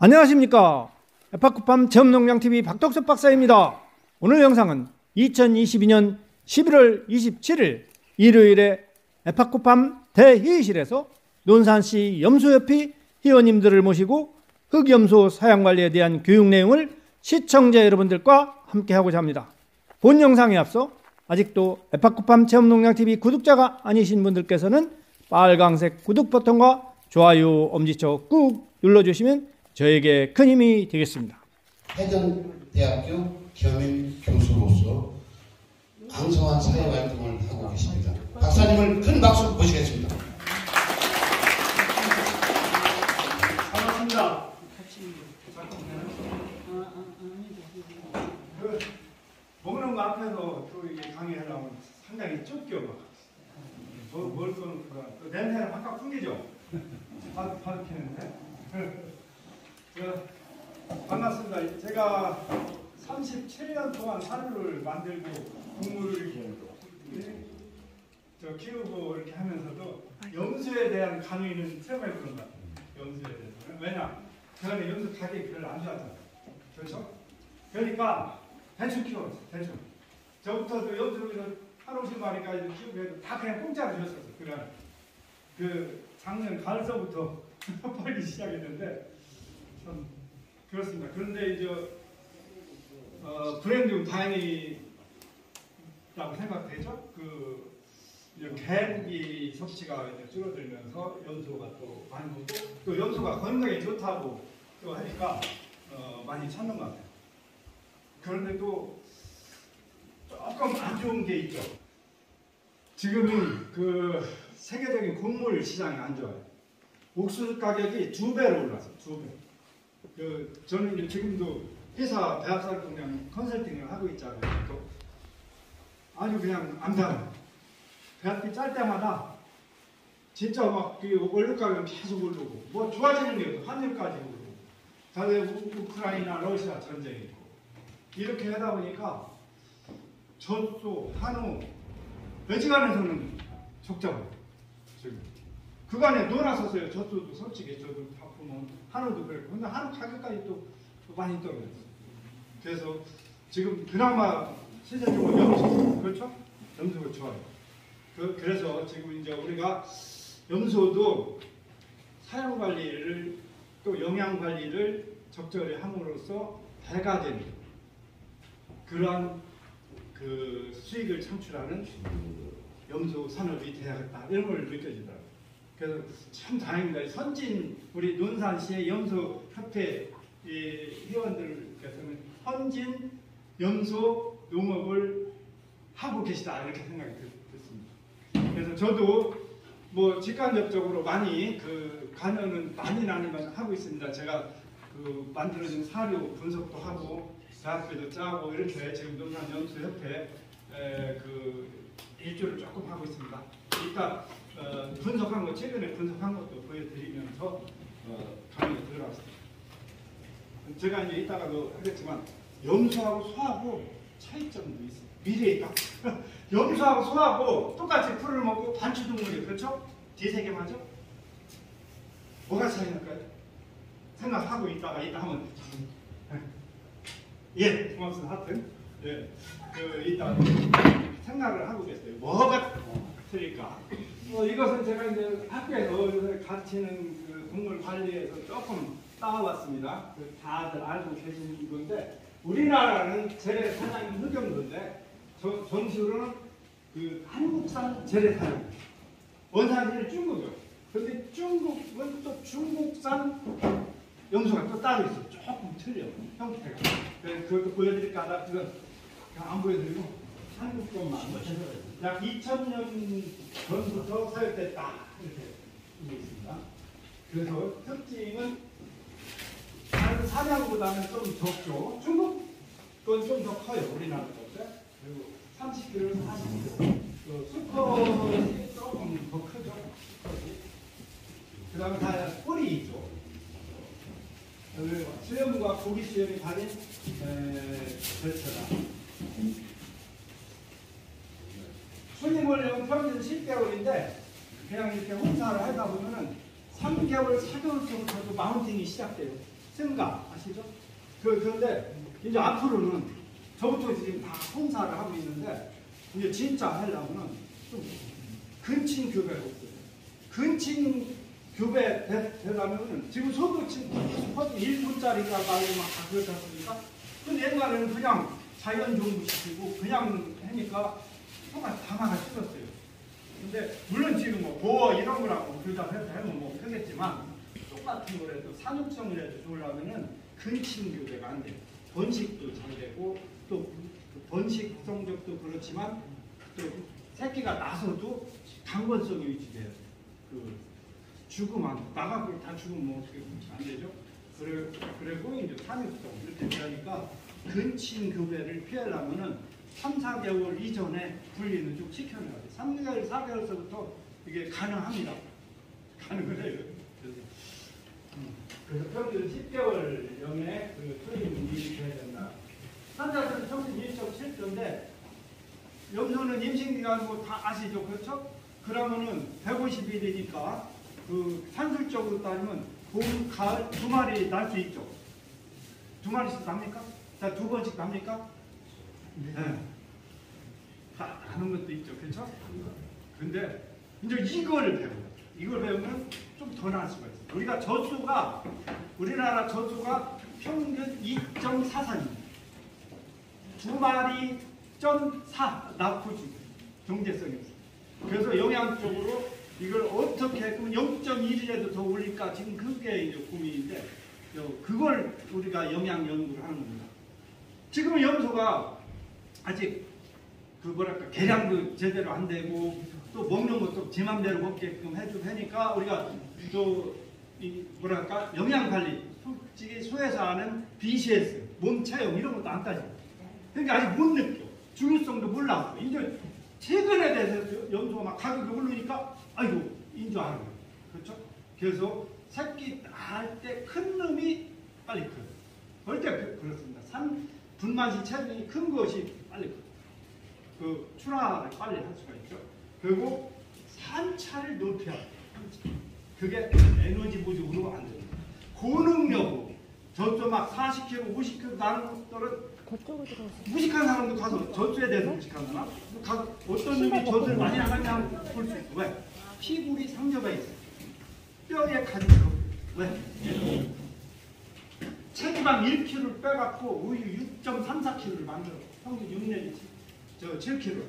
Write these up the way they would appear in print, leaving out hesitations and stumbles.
안녕하십니까. 에파쿠팜 체험농장TV 박덕섭 박사입니다. 오늘 영상은 2022년 11월 27일 일요일에 에파쿠팜 대회의실에서 논산시 염소협회 회원님들을 모시고 흑염소 사양관리에 대한 교육 내용을 시청자 여러분들과 함께 하고자 합니다. 본 영상에 앞서 아직도 에파쿠팜 체험농장TV 구독자가 아니신 분들께서는 빨강색 구독 버튼과 좋아요 엄지척 꾹 눌러주시면 저에게 큰 힘이 되겠습니다. 해전대학교 겸임 교수로서 왕성한 사회활동을 하고 계십니다. 박사님을 큰 박수로 모시겠습니다. 반갑습니다. 먹는 거 앞에서 또 이게 강의하려면 상당히 쫓겨. 뭘 쏘는구나. 또 냄새는 바깥 풍기죠? 바뀌는데. 반갑습니다. 제가 37년 동안 사료를 만들고 동물을 키우고 이렇게 하면서도 염소에 대한 강의는 처음 해보는 것 같아요. 염소에 대해서는. 왜냐? 저는 염소 가격이 별로 안 좋았잖아요. 그렇죠? 그러니까 대충 키워봤어요. 대충. 저부터도 염소를 한 50마리까지 키우고 해도 다 그냥 공짜로 줬었어요. 그냥 그 작년 가을서부터 벌기 시작했는데 참 그렇습니다. 그런데 이제 브랜드 다행이라고 생각되죠. 그 갱이 섭취가 이제 줄어들면서 염소가 또 많이 오고 또 염소가 건강에 좋다고 또 하니까 많이 찾는 것 같아요. 그런데 또 조금 안 좋은 게 있죠. 지금은 그 세계적인 곡물 시장이 안 좋아요. 옥수수 가격이 2배로 올랐어요. 2배. 저는 이제 지금도 회사 배합사업공장 컨설팅을 하고 있잖아요. 또 아주 그냥 암담해요. 배합비 짤 때마다 진짜 막 원료 가격 계속 오르고 뭐 좋아지는 게 없고 환율까지 오르고 다들 우크라이나 러시아 전쟁이 있고 이렇게 하다 보니까 젖소, 한우 외지간에서는 적자고 지금 그간에 놀았었어요. 젖소도 솔직히 저도 바쁘면 한우도 그랬고 근데 한우 가격까지 또 많이 떨어졌어요. 그래서 지금 그나마 시세적으로 염소 그렇죠? 염소가 좋아요. 그래서 지금 이제 우리가 염소도 사용 관리를 또 영양 관리를 적절히 함으로써 배가 되는 그러한 그 수익을 창출하는 염소 산업이 되야겠다 이런 걸 느껴지더라고요. 그래서 참 다행입니다. 선진 우리 논산시의 염소협회 회원들께서는 선진 염소 농업을 하고 계시다 이렇게 생각이 들었습니다. 그래서 저도 뭐 직간접적으로 많이 그 관여는 많이는 아니지만 하고 있습니다. 제가 그 만들어진 사료 분석도 하고 대학교도 짜고 이렇게 지금 논산 염소협회 그 일조를 조금 하고 있습니다. 그러니까 분석한 거 최근에 분석한 것도 보여드리면서 강의에 들어갔습니다. 제가 이제 이따가도 하겠지만 염소하고 소하고 차이점도 있어요. 미래에 딱 염소하고 소하고 똑같이 풀을 먹고 반추동물이 그렇죠? 뒤세개 맞죠? 뭐가 차이날까요? 생각하고 있다가 이따 하면 예 고맙습니다. 하여튼 예 이따 생각을 하고 계세요. 뭐가 틀릴까? 이것은 제가 이제 학교에서 가르치는 그 동물 관리에서 조금 따와봤습니다. 다들 알고 계신 건데 우리나라는 재래 사냥이 흑염소인데 정식으로는 그 한국산 재래 사냥. 원산지는 중국이요. 그런데 중국은 또 중국산 염소가 또 따로 있어요. 조금 틀려 형태가. 그것도 보여드릴까 하다 그건 안 보여드리고 한국 것만 약 2000년 전부터 사육됐다 이렇게 되어 있습니다. 그래서 특징은 다른 사냥보다는 좀 적죠. 중국 건 좀 더 커요. 우리나라 것보다. 그리고 30kg, 40kg. 수컷이 조금 더 크죠. 그 다음에 다 뿔이 있죠. 수염과 고기 수염이 다른 절차다. 순이물은 평균 10개월인데 그냥 이렇게 혼사를 하다 보면은 3개월, 4개월부터 마운팅이 시작돼요. 승가 아시죠? 그런데 이제 앞으로는 저부터 지금 다 홍사를 하고 있는데 이제 진짜 하려면은 좀 근친 교배가 없어요. 근친 교배 되려면은 지금 소득층 1분짜리가 말고 막 다 그렇지 않습니까? 근데 옛날에는 그냥 자연종부 시키고 그냥 하니까 정말 당하가 싫었어요. 근데 물론 지금 뭐 보어 이런 거라고 교잡해서 하면 뭐 크겠지만 똑같은 거라도 산육성이라도 좋으려면은 근친 교배가 안 돼요. 번식도 잘 되고 또 번식 성적도 그렇지만 또 새끼가 나서도 강건성이 유지돼요. 그 죽으면 나가고 다 죽으면 뭐 어떻게 안 되죠? 그리고 이제 산육성 이렇게 되니까 근친 교배를 피하려면은 3, 4개월 이전에 분리는 좀 시켜놔야 돼요. 3개월, 4개월서부터 이게 가능합니다. 가능을 해요. 그래서 평균 10개월경에 그 초임 이식해야 된다. 환자들은 평균 1.7조인데 염소는 임신기간 뭐 다 아시죠? 그렇죠? 그러면은 150일이니까 그 산술적으로 따지면 봄, 가을 두 마리 날 수 있죠. 두 마리씩 납니까? 자, 두 번씩 납니까? 네. 다 아는 것도 있죠. 그렇죠? 근데 이제 이걸 배워요. 이걸 배우면 좀 더 나을 수가 있어요. 우리가 젖수가 우리나라 젖수가 평균 2.43입니다. 두 마리 0.4 낳고 지금 경제성이 없어요. 그래서 영양적으로 이걸 어떻게 하면 0.1이라도 더 올릴까 지금 그게 이제 고민인데 그걸 우리가 영양 연구를 하는 겁니다. 지금은 염소가 아직 그 뭐랄까 개량도 제대로 안 되고 또 먹는 것도 제 맘대로 먹게끔 해주고 하니까 우리가 또 이 뭐랄까 영양 관리 솔직히 소에서 하는 BCS 몸 체형 이런 것도 안 따져요. 그러니까 아직 못 느껴. 중요성도 몰라. 이제 최근에 대해서 염소가 막 가격이 오르니까 아이고 인조하는 거예요. 그렇죠? 그래서 새끼 낳을 때 큰 놈이 빨리 커요. 그럴 때 그렇습니다. 분만시 체중이 큰 것이 빨리 커요. 그 출하를 빨리 할 수가 있죠. 그리고 산차를 높여야 돼요. 그게 에너지 보조로 안 됩니다. 고능력으로 저쪽 막 40kg, 50kg 나는 것들은 무식한 사람도 가서 젖수에 대해서 무식하거나 가서 어떤 놈이 젖을 많이 나가냐 볼 수 있어. 왜? 피부리 상처가 있어요. 뼈에 가지고 왜? 체지방 1kg를 빼갖고 우유 6.34kg를 만들어. 평균 6 내지 7kg.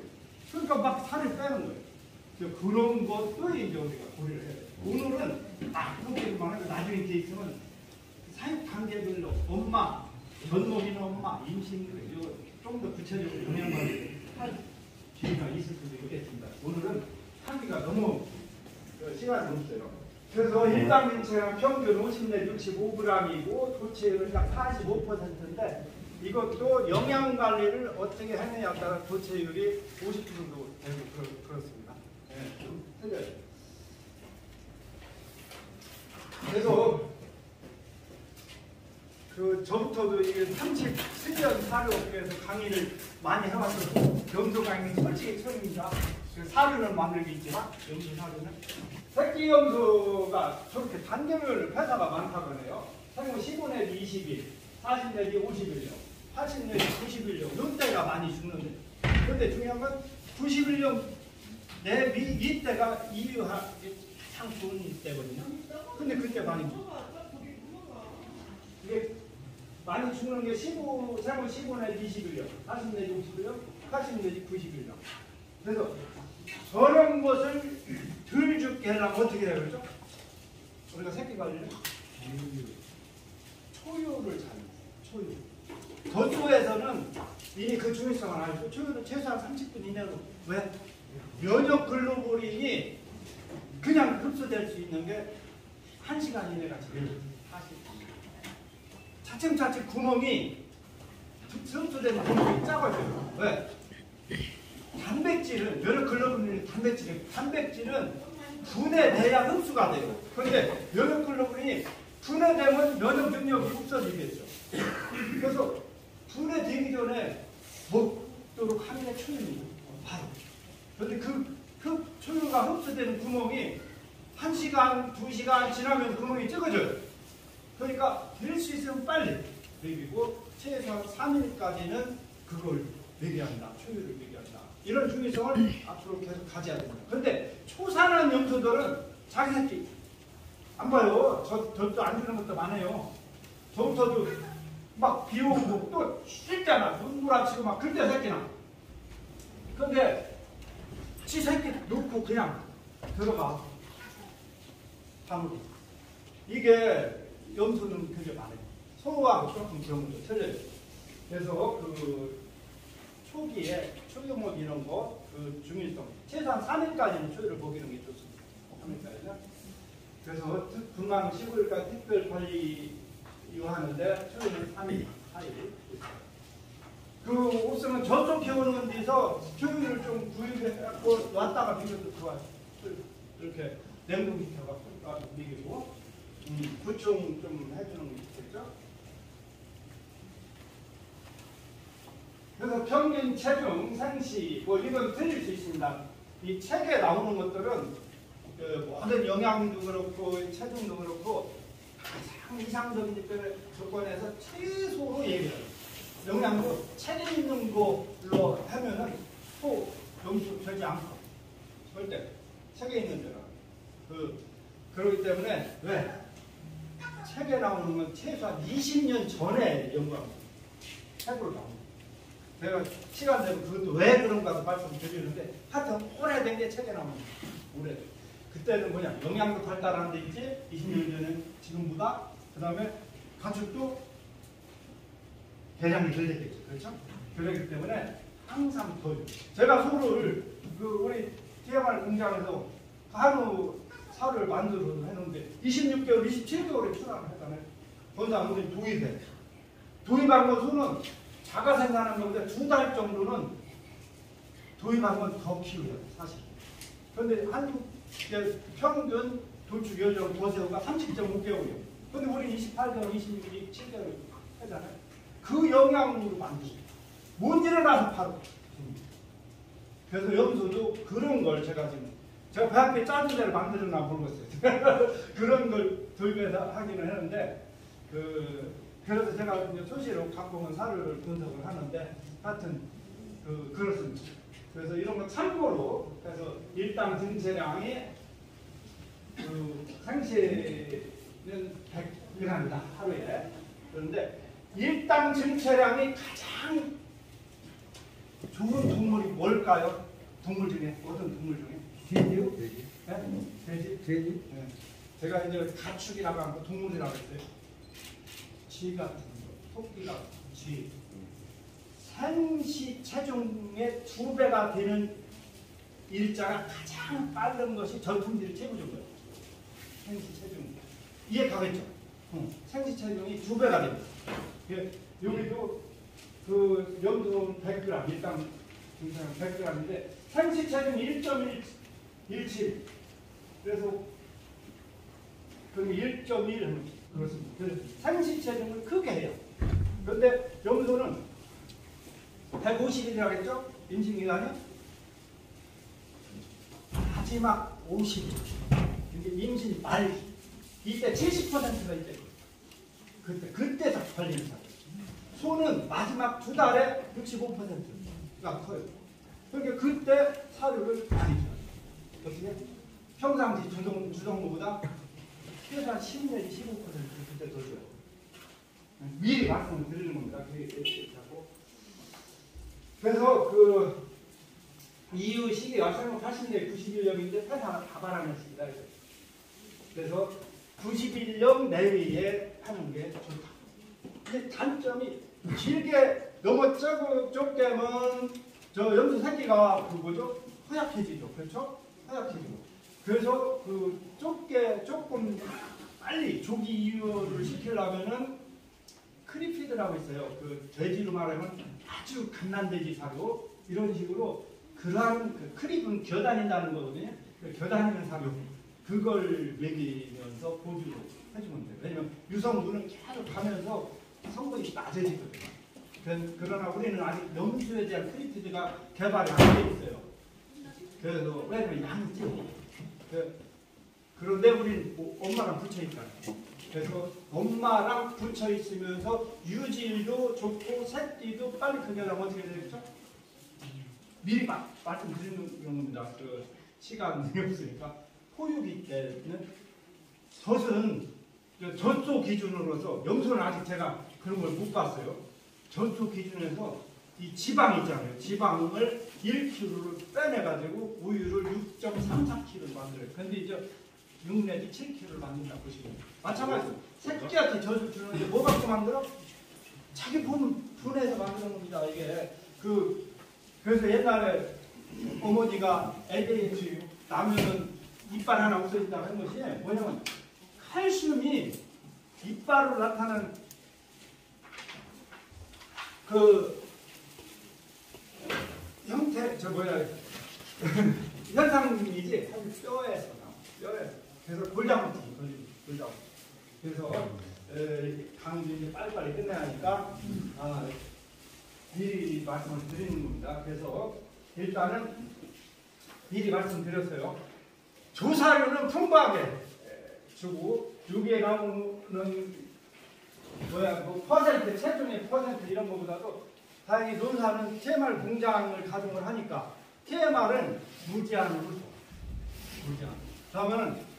그러니까 막 살을 빼는 거예요. 그런 것도 이제 우리가 고려를 해야 돼요. 오늘은 그렇게만 하고 나중에 이렇게 있으면 사육 관계별로 엄마, 전목인 엄마, 임신 좀 더 구체적으로 영양관리를 할 기회가 있을 수도 있겠습니다. 오늘은 하기가 너무 시간이 없어요. 그래서 일당민체는 평균 50 내 65g이고 도체율은 약 45%인데 이것도 영양관리를 어떻게 하느냐에 따라 도체율이 50% 되고 그렇습니다. 네, 좀 틀려요. 그래서 저부터도 이게 37년 사료 업계에서 강의를 많이 해왔어요. 염소 강의 솔직히 처음입니다. 사료는 만들기 있지만 염소 사료는 새끼 염소가 저렇게 단계별 회사가 많다고 해요. 생후 15내지 20일, 40내지 50일령, 80내지 90일령 이때가 많이 죽는데 그런데 중요한 건 91년 내 이때가 이유하기 가장 좋은 이때거든요. 근데 그때 많이 이게 많이 죽는 게 생후 15내지 20일령, 40내지 50일령, 80내지 90일령. 그래서 저런 것을 덜 죽게 하려면 어떻게 해야 그러죠? 우리가 새끼 관리를 초유를 잘 초유. 젖소에서는 이미 그 중요성을 알죠. 초유를 최소한 30분 이내로. 왜? 면역 글로불린이 그냥 흡수될 수 있는 게 1시간 이내가 제일 사실. 차츰차츰 구멍이 흡수되는 구멍이 작아져요. 왜? 단백질은 면역 글로불린이 단백질은 분해돼야 흡수가 돼요. 그런데 면역 글로불린이 분해되면 면역 능력이 없어지겠죠. 그래서 분해되기 전에 먹도록 하는 게 초유입니다. 바로. 그런데 그 초유가 흡수되는 구멍이 1시간, 2시간 지나면 구멍이 적어져요. 그러니까 될 수 있으면 빨리 먹이고 최소한 3일까지는 그걸 먹여야 한다. 초유를 먹여야 한다. 이런 중요성을 앞으로 계속 가져야 됩니다. 그런데 초산한 염소들은 자기 새끼 안 봐요. 저도 안 주는 것도 많아요. 저부터도 막 비 오고 또 쉴때나 눈물아치고 막 그때 새끼나. 근데 지 새끼 놓고 그냥 들어가. 밤으로. 이게 염소는 되게 많아요. 소하고 조금 경우도 틀려요. 그래서 그 초기에 초유목 이런 거 그 중요성 최소한 3일까지는 초유를 먹이는 게 좋습니다. 3일까지는. 그래서 분당 15일까지 특별 관리 요하는데 초유는 3일, 4일. 그 옥수는 저쪽 키우는 데서 초유를 좀 구입해갖고 놨다가 비교도 좋아요. 이렇게 냉동시켜갖고 먹이고 구충 좀 해주는 게 있겠죠. 그래서 평균 체중, 생시 뭐 이건 틀릴 수 있습니다. 이 책에 나오는 것들은 그 모든 영양도 그렇고 체중도 그렇고 가장 이상적인 조건에서 최소로 얘기해요. 영양도 책 있는 걸로 하면은 또 염소 되지 않고 절대 책에 있는 대로 그렇기 때문에 왜 책에 나오는 건 최소한 20년 전에 연구합니다. 책으로 나옵니다. 제가 시간 되면 그것도 왜 그런가 말씀드리는데 하여튼 오래된 게 책에 나옵니다. 오래된. 그때는 뭐냐 영양도 발달하는 데 있지 20년 전에 지금보다 그 다음에 가축도 개량이 덜 됐겠죠. 그렇죠? 그렇기 때문에 항상 더 제가 소를 그 우리 TMR 공장에서 한우 살을 만들어 했는데 26개월, 27개월에 출하를 했다네. 거기다 우리 도입해. 도입한 거 소는 자가 생산한 건데 2달 정도는 도입한 건 더 키워요, 사실. 그런데 한국 평균 돌축 여정 도새우가 30.5개월이에요. 근데 우리 28개월, 26개월, 27개월 하잖아요. 그 영양으로 만드죠. 못 일어나서 바로. 그래서 염소도 그런 걸 제가 배 앞에 짜는 데를 만들었나 모르겠어요. 그런 걸 도입해서 하기는 했는데, 그래서 제가 이제 소시로 갖고 온 살을 분석을 하는데, 하여튼, 그렇습니다. 그래서 이런 거 참고로, 그래서 일당 증체량이, 생시는 100g이다, 하루에. 그런데, 일당 증체량이 가장 좋은 동물이 뭘까요? 동물 중에, 어떤 동물 중에? 돼지요? 돼지. 네? 돼지? 네. 제가 이제 가축이라고 하고 동물이라고 했어요. 쥐 같은 거, 토끼 같은 거, 쥐. 생시 체중의 2배가 되는 일자가 가장 빠른 것이 전품질 최고조고요. 생시 체중. 이해 가겠죠? 생시 체중이 2배가 됩니다. 여기도 그 염소 100g, 일당 증상 100g인데 생시 체중 1.17. 그래서 그럼 1.1 그렇습니다. 그래서 생시 체중을 크게 해요. 그런데 염소는 150일이라고 했죠? 임신기간이 마지막 50일. 이게 임신 말 이때 70%가 이제 그때 다 걸리는 사람. 소는 마지막 2달에 65%가 커요. 그러니까 그때 사료를 많이 줘요. 어떻게? 평상시 주정부보다 최소한 10 내지 15% 그때 더 줘요. 미리 말씀을 드리는 겁니다. 그래서 그 EU 시기가 1980년대 91년인데 회사가 다 바라냈습니다. 그래서 91년 내외에 하는 게 좋다. 근데 단점이 길게 너무 좁게면 저 염소 새끼가 그 뭐죠? 허약해지죠. 그렇죠? 허약해지고. 그래서 그 좁게 조금 빨리 조기 이유를 시키려면은 크리피드라고 있어요. 그 돼지로 말하면 아주 갓난돼지 사료 이런 식으로 그러한 그 크립은 겨다닌다는 거거든요. 그 겨다니는 사료 그걸 먹이면서 보조를 해주면 돼요. 왜냐면 유성분은 계속 가면서 성분이 낮아지거든요. 그러나 우리는 아직 염소에 대한 크리피드가 개발이 안 돼 있어요. 그래서 왜냐면 양이 적어요. 그런데 우리는 뭐 엄마랑 붙여있잖아요. 그래서 엄마랑 붙여 있으면서 유질도 좋고 새끼도 빨리 크게 나면 어떻게 되겠죠? 미리 말씀드리는 겁니다. 그 시간이 없으니까 포유기 때는 젖은 젖소 기준으로서 염소는 아직 제가 그런 걸 못 봤어요. 젖소 기준에서 이 지방 있잖아요. 지방을 1kg를 빼내가지고 우유를 6.34kg를 만들어요. 근데 이제 6 내지 7kg를 만든다 보시면 마찬가지로 새끼한테 젖을 주는데 뭐 갖고 만들어? 자기 분해서 만드는 겁니다. 이게 그래서 옛날에 어머니가 ADHD 나면은 이빨 하나 없어진다고 한 것이 뭐냐면 칼슘이 이빨로 나타나는 그 형태 현상이지 사실 뼈에서 나와. 뼈에서. 그래서 골다공증 걸리죠. 그래서 강의도 이제 빨리빨리 끝내야 하니까 미리 말씀을 드리는 겁니다. 그래서 일단은 미리 말씀드렸어요. 조사료는 풍부하게 주고 여기에 나오는 뭐 퍼센트, 체중의 퍼센트 이런 것보다도 다행히 논사는 TMR 공장을 가동을 하니까 TMR은 무제한으로 줘. 무제한. 그러면은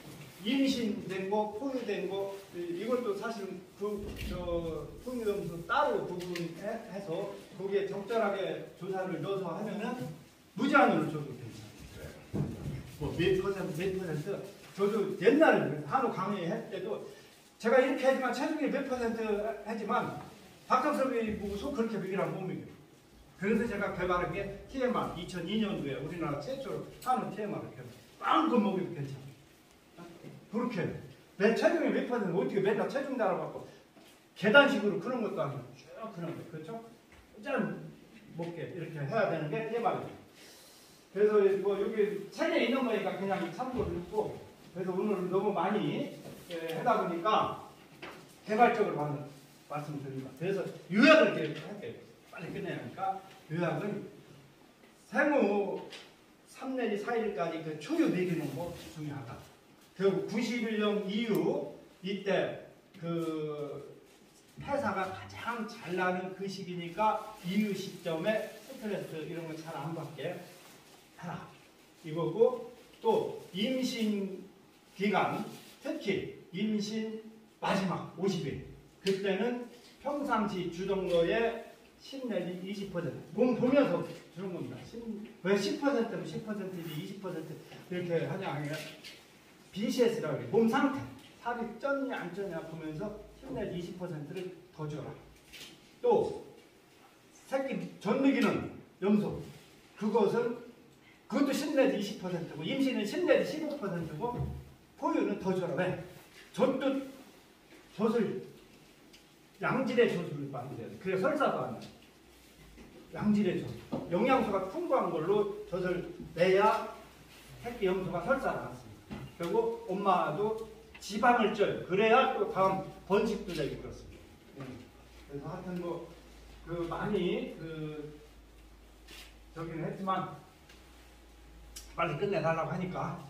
임신된 거, 포유된 거 이것도 사실은 풍유염소 따로 구분해서 거기에 적절하게 조사를 넣어서 하면은 무제한으로 줘도 괜찮아요. 뭐 몇 퍼센트? 저도 옛날에 한우 강의할 때도 제가 이렇게 하지만 체중이 몇 퍼센트 하지만 박정섭이 보고서 그렇게 먹이라면 못 먹여요. 그래서 제가 개발한 게 TMR 2002년도에 우리나라 최초로 한우 TMR을 개발. 마음껏 먹여도 괜찮아요. 그렇게 내 체중이 몇 퍼센트 어떻게 맨날 체중 달아갖고 계단식으로 그런 것도 아니고 쭉 그런 거 그렇죠? 짠 먹게 이렇게 해야 되는 게 TMR이에요. 그래서 뭐 여기 책에 있는 거니까 그냥 참고를 했고 그래서 오늘 너무 많이 하다 보니까 개발적으로 말씀드립니다. 그래서 요약을 할게요. 빨리 끝내야 하니까 요약은 생후 3 내지 4일까지 그 초유 먹이는 거 중요하다. 그리고 91년 이후 이때 그 폐사가 가장 잘 나는 그 시기니까 이후 시점에 스트레스 이런 거 잘 안 받게 해라. 이거고 또 임신 기간 특히 임신 마지막 50일 그때는 평상시 주던 거에 10 내지 20% 몸 보면서 주는 겁니다. 왜 10%면 10%지 20% 이렇게 하냐 하면 BCS라고 해요. 몸 상태 살이 쪘냐 안 쪘냐 보면서 10 내지 20%를 더 줘라. 또 새끼 젖먹이는 염소 그것도 10 내지 20%고 임신은 10 내지 15%고 포유는 더 줘라. 왜? 젖을 양질의 젖을 만들어야 돼. 그래 설사도 안 돼. 양질의 젖. 영양소가 풍부한 걸로 젖을 내야 새끼 염소가 설사를 안 씁니다. 그리고 엄마도 지방을 쪄요. 그래야 또 다음 번식도 되고 그렇습니다. 그래서 하여튼 많이 저기는 했지만 빨리 끝내달라고 하니까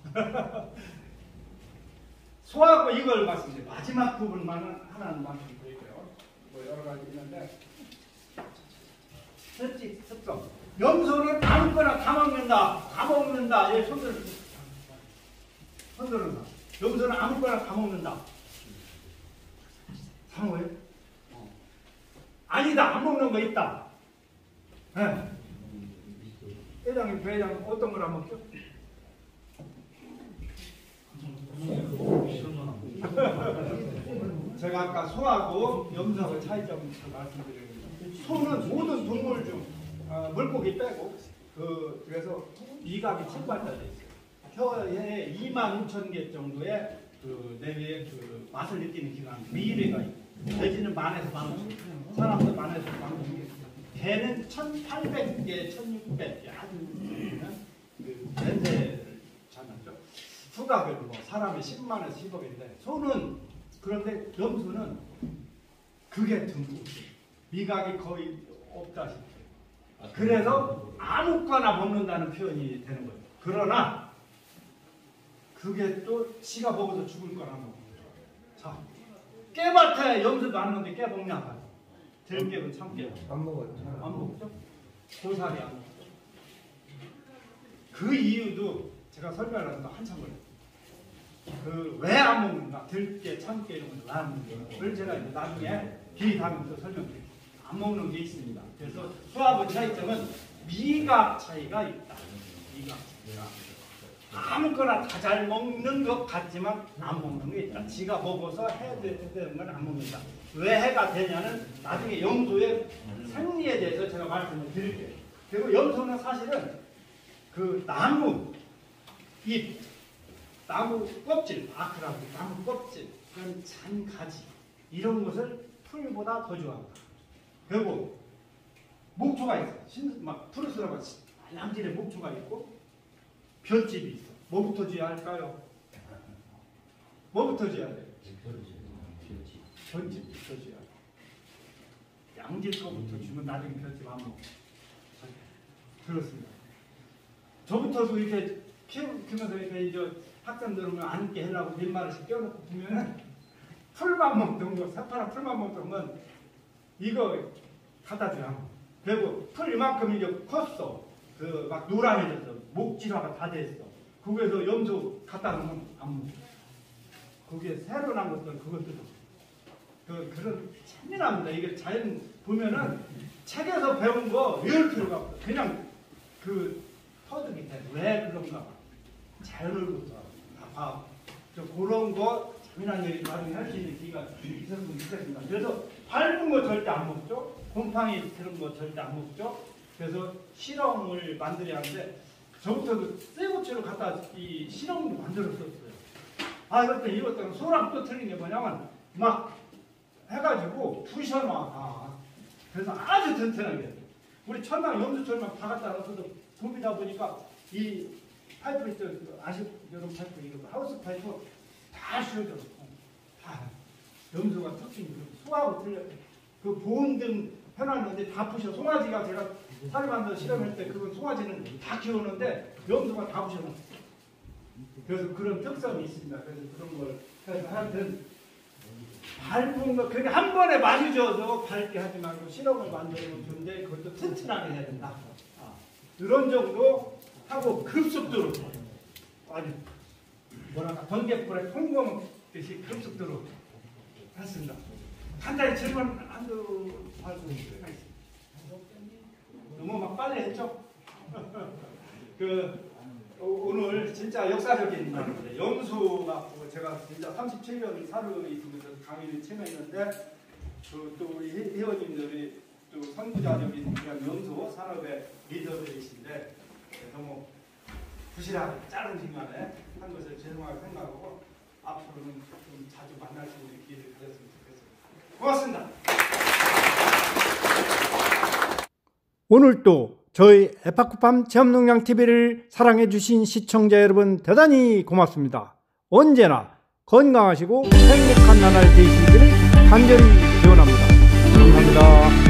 소하고 이걸 말씀드려요. 마지막 부분만은 하나는 말씀드릴게요. 뭐 여러 가지 있는데 습성. 염소는 아무거나 다 먹는다. 얘 손들은다. 염소는 아무거나 다 먹는다. 상호예요? 아니다. 안 먹는 거 있다. 네. 회장님, 부회장 어떤 걸 안 먹죠? 제가 아까 소하고 염소하고 차이점을 말씀드렸는데 소는 모든 동물 중 물고기 빼고 그래서 미각이 침발달돼 있어요. 혀에 26,000개 정도의 내외의 맛을 느끼는 기관 미래가 있고 돼지는 만에서 15,000개, 사람도 만에서 15,000개, 개는 1,800개, 1,600개 아주 냄새를 잘 나죠. 후각은 뭐 사람이 10만에서 10억인데 소는 그런데 염소는 그게 드물고 미각이 거의 없다시피 그래서 아무거나 먹는다는 표현이 되는 거예요. 그러나 그게 또 지가 먹어서 죽을 거라는 거예요. 자, 깨밭에 염소 많은데 깨 먹냐? 들깨는 참깨. 안 먹었죠. 안 먹죠? 고사리 안 먹죠. 그 이유도 제가 설명하는데 한참 걸려요. 왜 안 먹는가? 들깨, 참깨 이런 건 왜 안 먹는가? 그걸 제가 이제 나중에 기회 가면서 설명드릴게요. 안 먹는 게 있습니다. 그래서 수화의 차이점은 미각 차이가 있다. 미각 차이가. 아무거나 다 잘 먹는 것 같지만 안 먹는 게 있다. 지가 먹어서 해야 되는 건 안 먹는다. 왜 해가 되냐는 나중에 염소의 생리에 대해서 제가 말씀을 드릴게요. 그리고 염소는 사실은 그 나무 잎, 나무 껍질, 아크라고 나무 껍질, 그런 잔가지 이런 것을 풀보다 더 좋아합니다. 그리고 목초가 있어요. 막 푸르스라고 양질의 목초가 있고 별집이 있어. 뭐부터 지어야 할까요? 뭐부터 지어야 돼요? 별집부터 지어야 돼요. 양질 거부터 주면 나중에 별집 안 먹어. 그렇습니다. 저부터도 이렇게 키우면서 이렇게 이제 학생들 오면 앉게 하려고 밀마를씩 껴놓고 보면은 풀만 먹던 거, 새파란 풀만 먹던 건 이거 갖다 줘요. 그리고 풀 이만큼 이제 컸어. 그 막 노란해졌어. 목질화가 다 됐어. 거기에서 염소 갖다 놓으면 안 먹어. 거기에 새로 난 것들 그것도 그런 재미납니다. 이게 자연 보면은 책에서 배운 거 외울 필요가 없어. 그냥 그 터득이 돼. 왜 그런가? 자연을부터 다 봐. 그런 거 재미난 얘기 나중에 할 수 있는 기회가 있었으면 좋겠습니다. 그래서 밟은 거 절대 안 먹죠. 곰팡이 그런 거 절대 안 먹죠. 그래서 실험을 만들어야 하는데 저부터도 쇠고치를 갖다 이 실험도 만들었었어요. 아 이것도 소랑 또 틀린 게 뭐냐면 막 해가지고 부셔놔. 그래서 아주 튼튼하게 우리 천당 염소철만 다 갖다 놔서도 봄이다 보니까 이 파이프 있죠. 여름 파이프 이거 하우스 파이프 다 씌워져. 다 염소가 특징이 소하고 틀려. 그 보온등 해놨는데 다 부셔. 송아지가 제가 살을 만들어 실험할 때 그건 송아지는 다 키우는데 염소가 다 부셔놨어. 그래서 그런 특성이 있습니다. 그래서 그런 걸 해서 하여튼 밟은 거 그게 한 번에 마주쳐서 밟게 하지 말고 실험을 만들면 좋은데 그것도 튼튼하게 해야 된다. 이런 정도 하고 급속도로 아주 뭐랄까 번개불에 통과먹듯이 급속도로 했습니다. 간단히 질문 한두 하고 있습니다. 너무 막 빨리 했죠? 오늘 진짜 역사적인 날인데 염소가 제가 진짜 37년 사르 있으면서 강의를 참여했는데 또 우리 회원님들이 또 선구자적인 그런 염소 산업의 리더들이신데 너무 부실하게 짧은 시간에 한 것을 죄송하게 생각하고 앞으로는 좀 자주 만날 수 있는 기회를 가졌으면 좋겠습니다. 고맙습니다. 오늘도 저희 에파쿠팜 체험농장TV를 사랑해주신 시청자 여러분 대단히 고맙습니다. 언제나 건강하시고 행복한 나날 되시기를 간절히 기원합니다. 감사합니다.